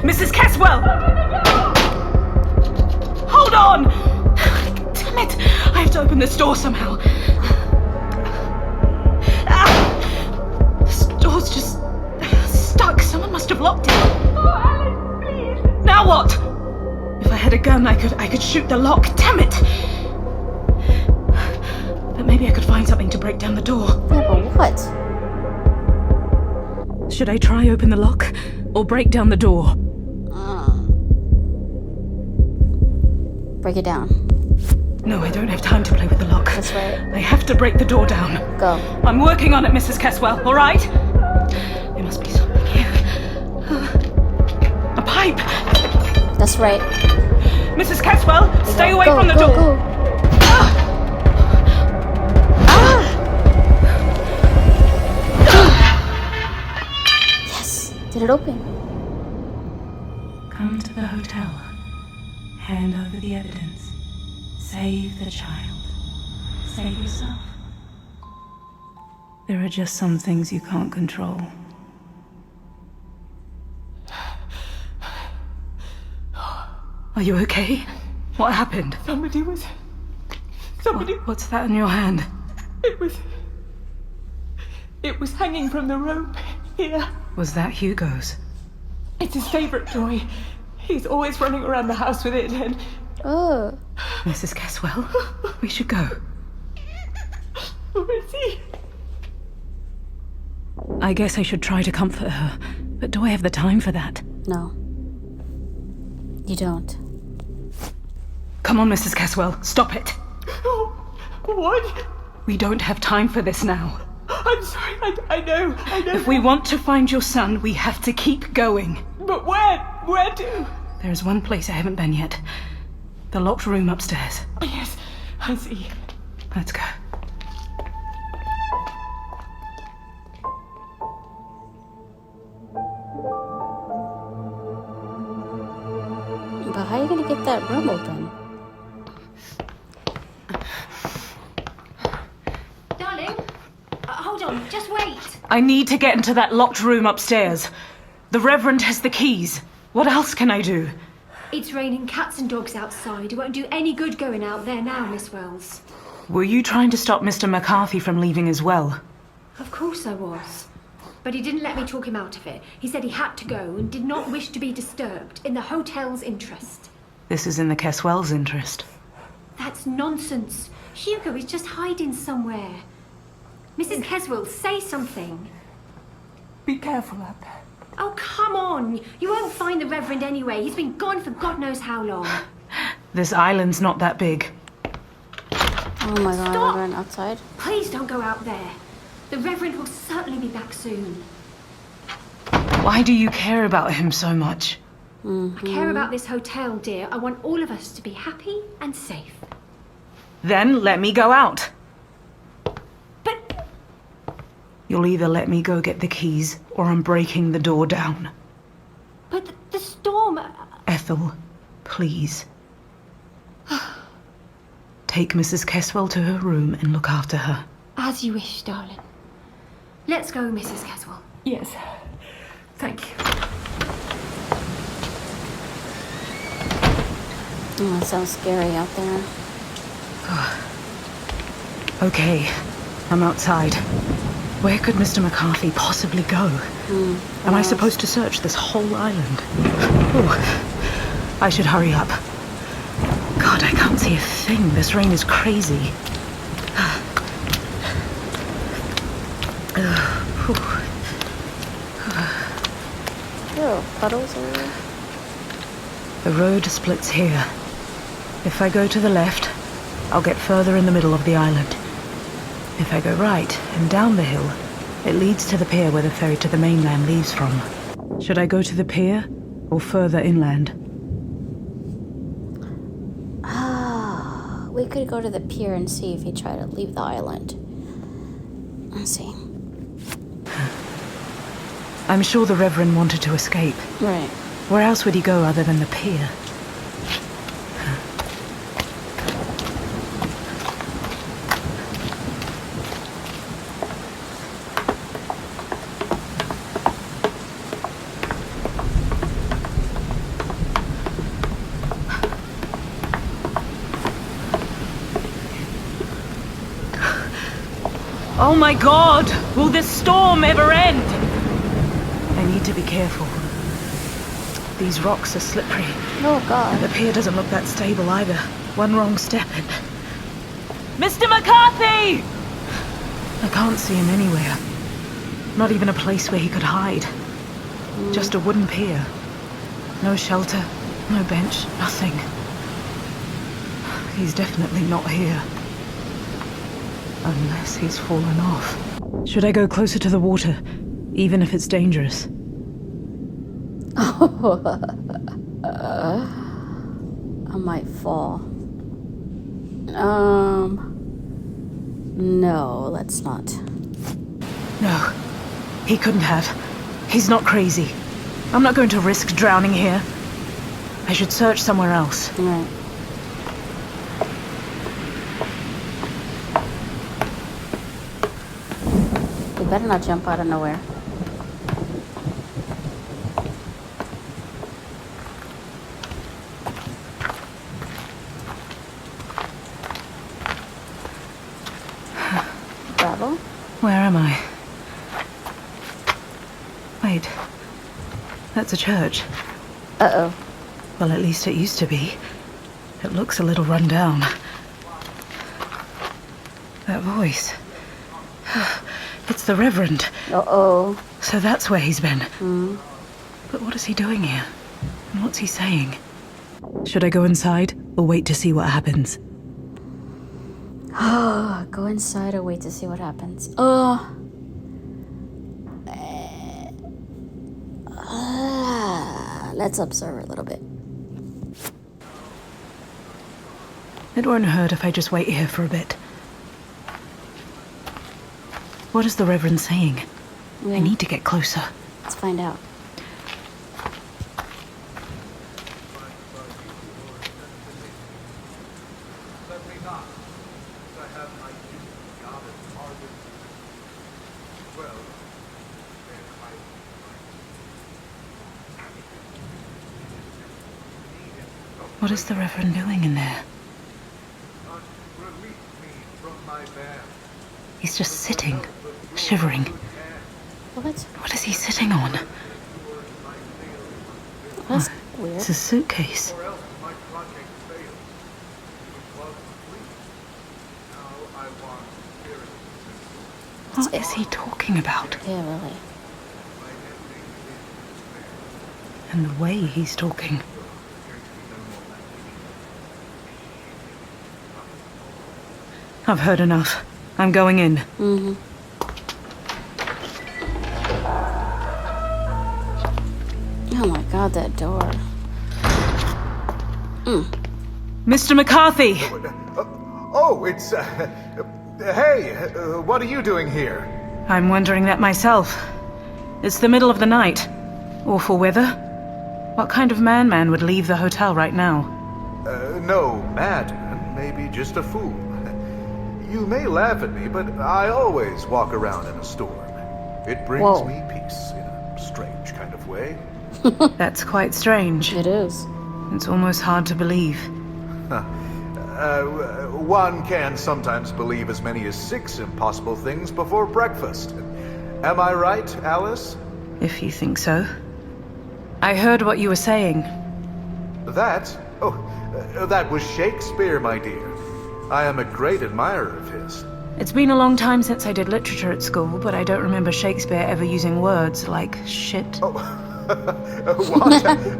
Mrs. Caswell! Hold on! Damn it! I have to open this door somehow. This door's just stuck. Someone must have locked it. Oh, Alice, please! Now what? If I had a gun, I could shoot the lock. Damn it! But maybe I could find something to break down the door. Yeah, but what? Should I try open the lock or break down the door? Break it down. No, I don't have time to play with the lock. That's right. I have to break the door down. Go. I'm working on it, Mrs. Caswell, all right? There must be something here. A pipe! That's right. Mrs. Caswell, stay away Go, from the go, door! Go. Yes! Did it open? Come to the hotel. Hand over the evidence. Save the child. Save yourself. There are just some things you can't control. Are you okay? What happened? Somebody... What's that in your hand? It was hanging from the rope here. Was that Hugo's? It's his favorite toy. He's always running around the house with it and... Oh. Mrs. Caswell, we should go. Where is he? I guess I should try to comfort her, but do I have the time for that? No. You don't. Come on, Mrs. Caswell, stop it. Oh, what? We don't have time for this now. I'm sorry, I know. If we want to find your son, we have to keep going. But where? Where to? There is one place I haven't been yet. The locked room upstairs. Yes, I see. Let's go. But how are you gonna get that room open? Darling, hold on, just wait. I need to get into that locked room upstairs. The Reverend has the keys. What else can I do? It's raining cats and dogs outside. It won't do any good going out there now, Miss Wells. Were you trying to stop Mr. McCarthy from leaving as well? Of course I was. But he didn't let me talk him out of it. He said he had to go and did not wish to be disturbed, in the hotel's interest. This is in the Caswell's interest. That's nonsense. Hugo is just hiding somewhere. Mrs. Caswell, say something. Be careful out there. Oh, come on. You won't find the Reverend anyway. He's been gone for God knows how long. This island's not that big. Oh my god, Stop. we're going outside? Please don't go out there. The Reverend will certainly be back soon. Why do you care about him so much? I care about this hotel, dear. I want all of us to be happy and safe. Then let me go out. But You'll either let me go get the keys, or I'm breaking the door down. the storm... Ethel, please. Take Mrs. Caswell to her room and look after her. As you wish, darling. Let's go, Mrs. Caswell. Yes. Thank you. Oh, it sounds scary out there. Okay, I'm outside. Where could Mr. McCarthy possibly go? Am I supposed to search this whole island? Oh, I should hurry up. God, I can't see a thing. This rain is crazy. Ew, puddles everywhere. The road splits here. If I go to the left, I'll get further in the middle of the island. If I go right and down the hill, it leads to the pier where the ferry to the mainland leaves from. Should I go to the pier or further inland? We could go to the pier and see if he tried to leave the island. Let's see. I'm sure the Reverend wanted to escape. Right. Where else would he go other than the pier? Oh my god! Will this storm ever end? I need to be careful. These rocks are slippery. Oh god. The pier doesn't look that stable either. One wrong step and... Mr. McCarthy! I can't see him anywhere. Not even a place where he could hide. Just a wooden pier. No shelter, no bench, nothing. He's definitely not here. Unless he's fallen off. Should I go closer to the water, even if it's dangerous? I might fall. No, let's not. No, he couldn't have. He's not crazy. I'm not going to risk drowning here. I should search somewhere else. Right. You better not jump out of nowhere. Bravo. Where am I? Wait. That's a church. Uh-oh. Well, at least it used to be. It looks a little run down. That voice. It's the Reverend. Uh-oh. So that's where he's been. But what is he doing here? And what's he saying? Should I go inside or wait to see what happens? Go inside or wait to see what happens. Let's observe a little bit. It won't hurt if I just wait here for a bit. What is the Reverend saying? Yeah. I need to get closer. Let's find out. What is the Reverend doing in there? He's just sitting, shivering. What? What is he sitting on? That's weird. It's a suitcase. What is he talking about? Yeah, really. And the way he's talking. I've heard enough. I'm going in. Mm-hmm. Oh my god, that door. Mr. McCarthy! Oh, it's... hey, what are you doing here? I'm wondering that myself. It's the middle of the night. Awful weather. What kind of man would leave the hotel right now? No madman, maybe just a fool. You may laugh at me, but I always walk around in a storm. It brings me peace in a strange kind of way. That's quite strange. It is. It's almost hard to believe. One can sometimes believe as many as 6 impossible things before breakfast. Am I right, Alice? If you think so. I heard what you were saying. That? Oh, that was Shakespeare, my dear. I am a great admirer of his. It's been a long time since I did literature at school, but I don't remember Shakespeare ever using words like shit. Oh,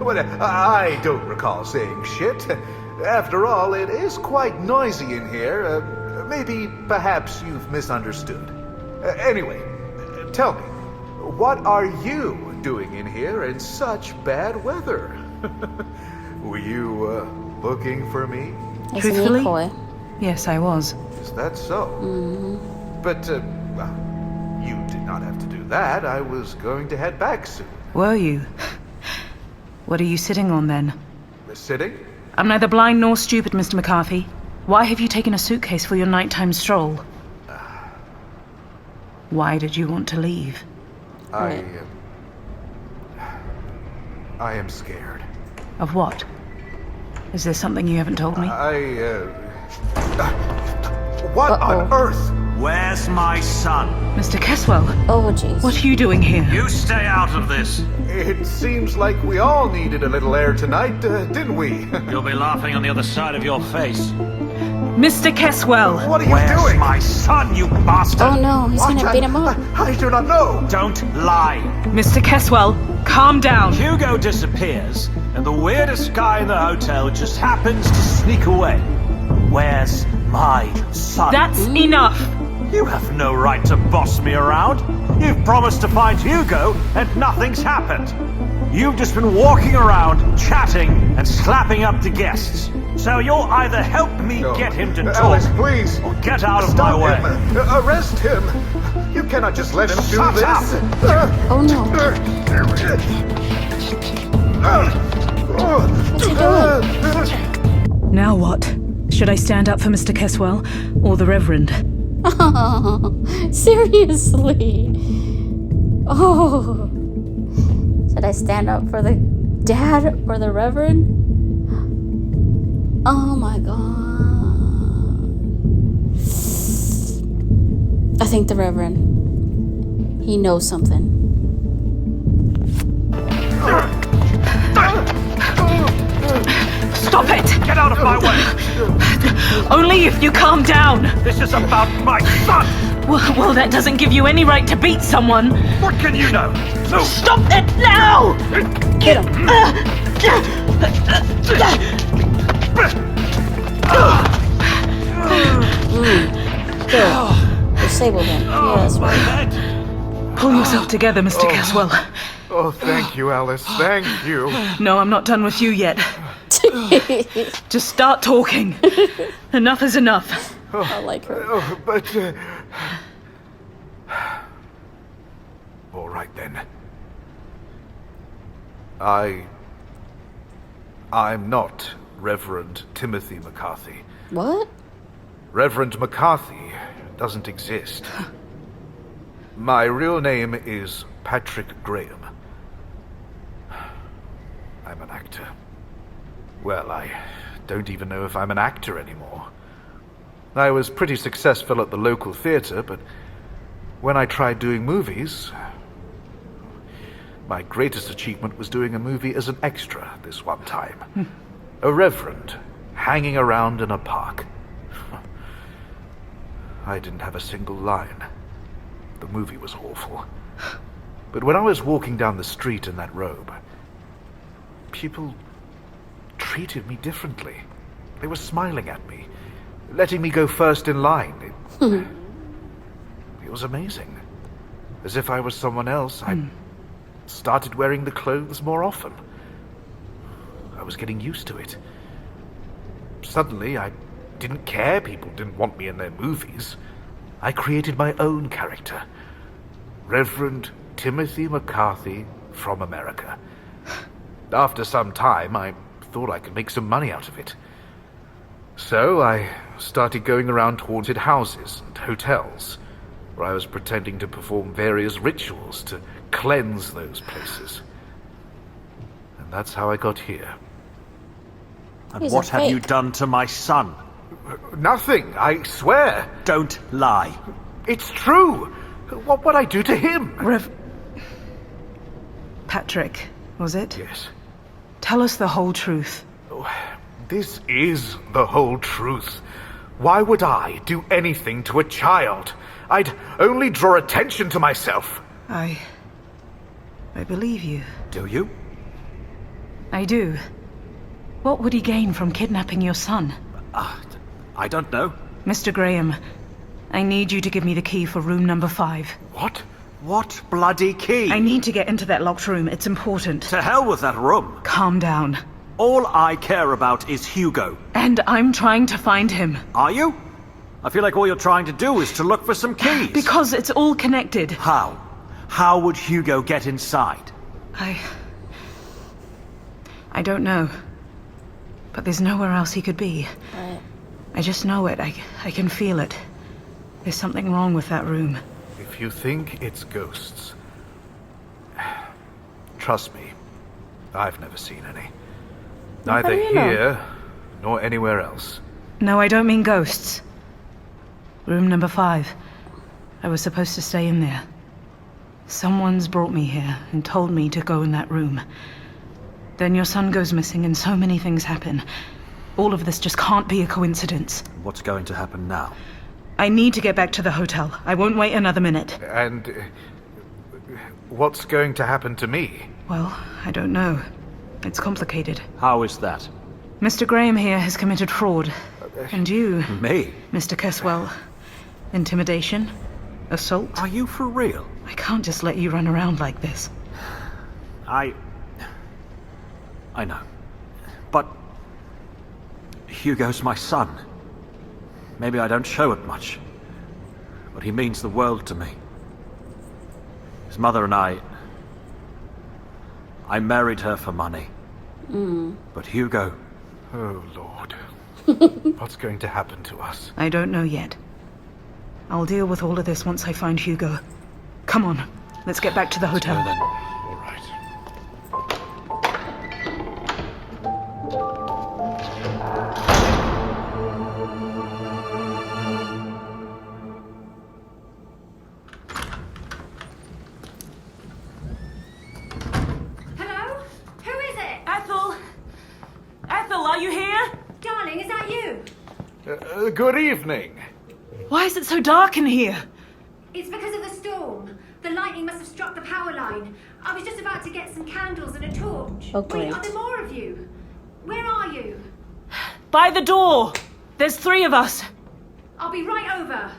what? I don't recall saying shit. After all, it is quite noisy in here. Perhaps you've misunderstood. Anyway, tell me, what are you doing in here in such bad weather? Were you, looking for me? It's Truthfully? a decoy. Yes, I was. Is that so? Mm-hmm. But, you did not have to do that. I was going to head back soon. Were you? What are you sitting on then? Sitting? I'm neither blind nor stupid, Mr. McCarthy. Why have you taken a suitcase for your nighttime stroll? Why did you want to leave? I am scared. Of what? Is there something you haven't told me? What on earth? Where's my son? Mr. Caswell, Oh, jeez. what are you doing here? You stay out of this. It seems like we all needed a little air tonight, didn't we? You'll be laughing on the other side of your face. Mr. Caswell! What are you Where's doing? my son, you bastard? Oh no, he's What? gonna beat him up. I do not know. Don't lie. Mr. Caswell, calm down! Hugo disappears, and the weirdest guy in the hotel just happens to sneak away. Where's my son? That's enough! You have no right to boss me around. You've promised to find Hugo, and nothing's happened. You've just been walking around, chatting, and slapping up the guests. So you'll either help me get him to talk, Alice, please. or get out of Stop my way. him. Arrest him. You cannot just let him do Shut this. up. Oh no. What's he doing? Now what? Should I stand up for Mr. Caswell or the Reverend? Seriously. Oh. Should I stand up for the dad or the Reverend? Oh my god. I think the Reverend. He knows something. Stop it! Get out of my way! Only if you calm down! This is about my son! Well, that doesn't give you any right to beat someone. What can you know? No! Stop it now! Get him. Good. Disable him. Yes, My right. head! Pull yourself together, Mr. Caswell. Oh, thank you, Alice. Thank you. No, I'm not done with you yet. Just start talking. Enough is enough. I like her. Oh, but... All right, then. I'm not Reverend Timothy McCarthy. What? Reverend McCarthy doesn't exist. My real name is Patrick Graham. I'm an actor. Well, I don't even know if I'm an actor anymore. I was pretty successful at the local theater, but when I tried doing movies, my greatest achievement was doing a movie as an extra this one time. A reverend hanging around in a park. I didn't have a single line. The movie was awful. But when I was walking down the street in that robe, people treated me differently. They were smiling at me, letting me go first in line. It was amazing. As if I was someone else, I started wearing the clothes more often. I was getting used to it. Suddenly, I didn't care people didn't want me in their movies. I created my own character. Reverend Timothy McCarthy from America. After some time, I thought I could make some money out of it. So I started going around haunted houses and hotels, where I was pretending to perform various rituals to cleanse those places. And that's how I got here. And He's what a have you fake. done to my son? Nothing, I swear. Don't lie. It's true. What would I do to him? Patrick, was it? Yes. Tell us the whole truth. This is the whole truth. Why would I do anything to a child? I'd only draw attention to myself. I believe you. Do you? I do. What would he gain from kidnapping your son? I don't know. Mr. Graham, I need you to give me the key for room number 5. What? What bloody key? I need to get into that locked room. It's important. To hell with that room. Calm down. All I care about is Hugo. And I'm trying to find him. Are you? I feel like all you're trying to do is to look for some keys. Because it's all connected. How? How would Hugo get inside? I don't know. But there's nowhere else he could be. Right. I just know it. I can feel it. There's something wrong with that room. If you think it's ghosts, trust me, I've never seen any. Neither do you know? here nor anywhere else. No, I don't mean ghosts. Room number 5. I was supposed to stay in there. Someone's brought me here and told me to go in that room. Then your son goes missing and so many things happen. All of this just can't be a coincidence. What's going to happen now? I need to get back to the hotel. I won't wait another minute. And what's going to happen to me? Well, I don't know. It's complicated. How is that? Mr. Graham here has committed fraud. And you, Me? Mr. Caswell, intimidation, assault. Are you for real? I can't just let you run around like this. I know. But Hugo's my son. Maybe I don't show it much, but he means the world to me. His mother and I married her for money. But Hugo... Oh, Lord. What's going to happen to us? I don't know yet. I'll deal with all of this once I find Hugo. Come on, let's get back to the hotel. Go then. All right. Hello? Who is it? Ethel! Ethel, are you here? Darling, is that you? Good evening. Why is it so dark in here? It's because of the storm. The lightning must have struck the power line. I was just about to get some candles and a torch. Oh, Wait, great. are there more of you? Where are you? By the door! There's 3 of us. I'll be right over.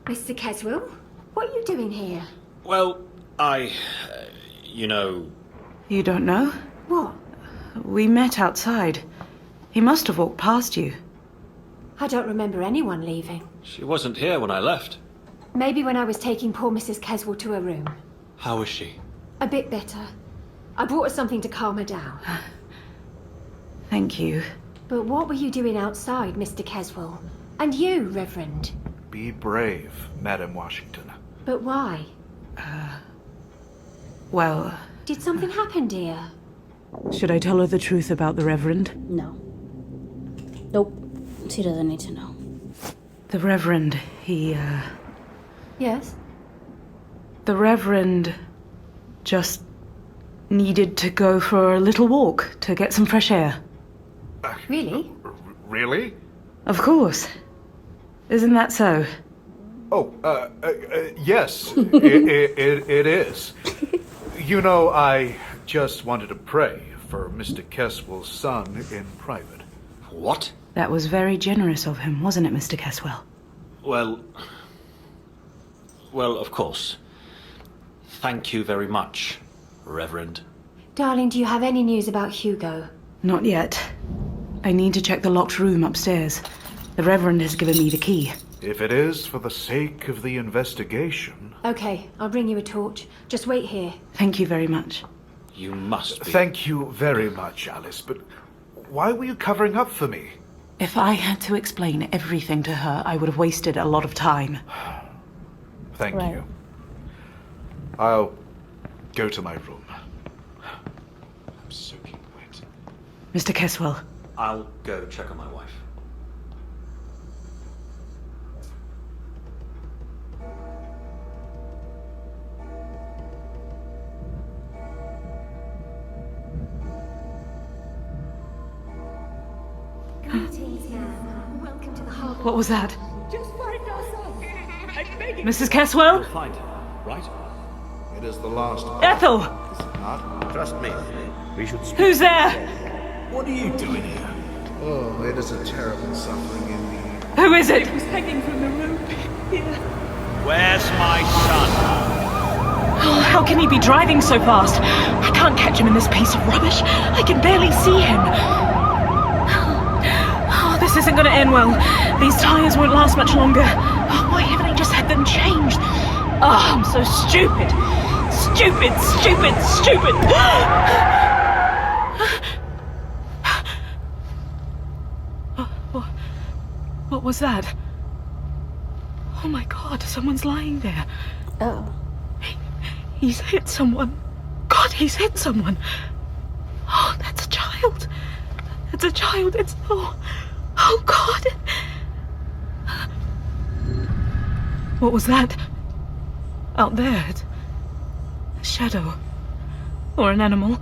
Mr. Caswell, what are you doing here? Well, you know... You don't know? What? We met outside. He must have walked past you. I don't remember anyone leaving. She wasn't here when I left. Maybe when I was taking poor Mrs. Caswell to her room. How is she? A bit better. I brought her something to calm her down. Thank you. But what were you doing outside, Mr. Caswell? And you, Reverend? Be brave, Madam Washington. But why? Well, Did something happen, dear? should I tell her the truth about the Reverend? No. Nope. She doesn't need to know. The Reverend, Yes? The Reverend just needed to go for a little walk to get some fresh air. Really? Really? Of course. Isn't that so? Oh, yes, it is. You know, I just wanted to pray for Mr. Caswell's son in private. What? That was very generous of him, wasn't it, Mr. Caswell? Well, of course. Thank you very much, Reverend. Darling, do you have any news about Hugo? Not yet. I need to check the locked room upstairs. The Reverend has given me the key. If it is for the sake of the investigation... Okay, I'll bring you a torch. Just wait here. Thank you very much. You must be... Thank you very much, Alice, but why were you covering up for me? If I had to explain everything to her, I would have wasted a lot of time. Thank Right. you. I'll go to my room. I'm soaking wet. Mr. Caswell, I'll go check on my wife. Greetings, ma'am. Welcome to the harbor. what was that? Just find our son. I'm begging. Mrs. Caswell? We'll find her, right? It is the last... Ethel! Is it not? Trust me, we should speak. Who's there? What are you doing here? Oh, it is a terrible suffering indeed. Who is it? He was hanging from the roof. Here. Where's my son? Oh, how can he be driving so fast? I can't catch him in this piece of rubbish. I can barely see him. Oh, this isn't going to end well. These tires won't last much longer. Oh, why haven't I just had them changed? Oh, I'm so stupid. Stupid, stupid, stupid. What was that? Oh my God, someone's lying there. Oh. He's hit someone. God, he's hit someone. Oh, that's a child. That's a child. It's... Oh God. What was that? Out there, a shadow. Or an animal.